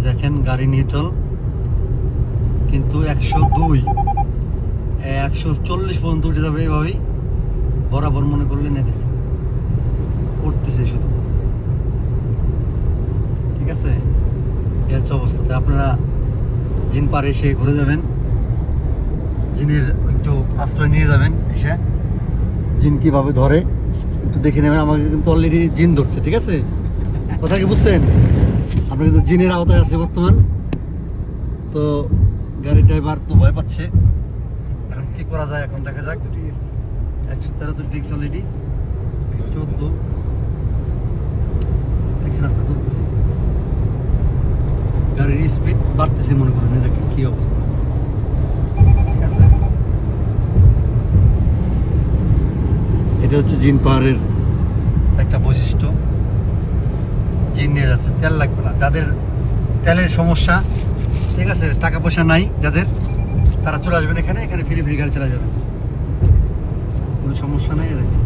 দেখেন গাড়ি নিউট্রাল, কিন্তু 102 140 পর্যন্ত উঠে যাবে এভাবেই বরাবর মনে করলেন। এতে উঠতেছে শুধু, ঠিক আছে। এই হচ্ছে অবস্থাতে আপনারা জিন পারে এসে ঘুরে যাবেন, জিনের একটু আশ্রয় নিয়ে যাবেন, এসে জিন কীভাবে ধরে একটু দেখে নেবেন। আমাকে কিন্তু অলরেডি জিন ধরছে, ঠিক আছে, কথা কি বুঝছেন? আপনি কিন্তু জিনের আওতায় আছে বর্তমান। তো গাড়ির ড্রাইভার তো ভয় পাচ্ছে, এখন কি করা যায়, এখন দেখা যাক। 113 তো ডিস্ক অলরেডি 14 দেখছেন, আস্তে চলতেছে, গাড়ির স্পিড বাড়তেছে মনে করেন। দেখেন কি অবস্থা, ঠিক আছে। এটা হচ্ছে জিন পাহাড়ের একটা বৈশিষ্ট্য। জিন নিয়ে যাচ্ছে, তেল লাগবে না। যাদের তেলের সমস্যা, ঠিক আছে, টাকা পয়সা নাই যাদের, তারা চলে আসবেন এখানে, এখানে ফ্রি গাড়ি চালা যাবে, কোনো সমস্যা নাই। দেখেন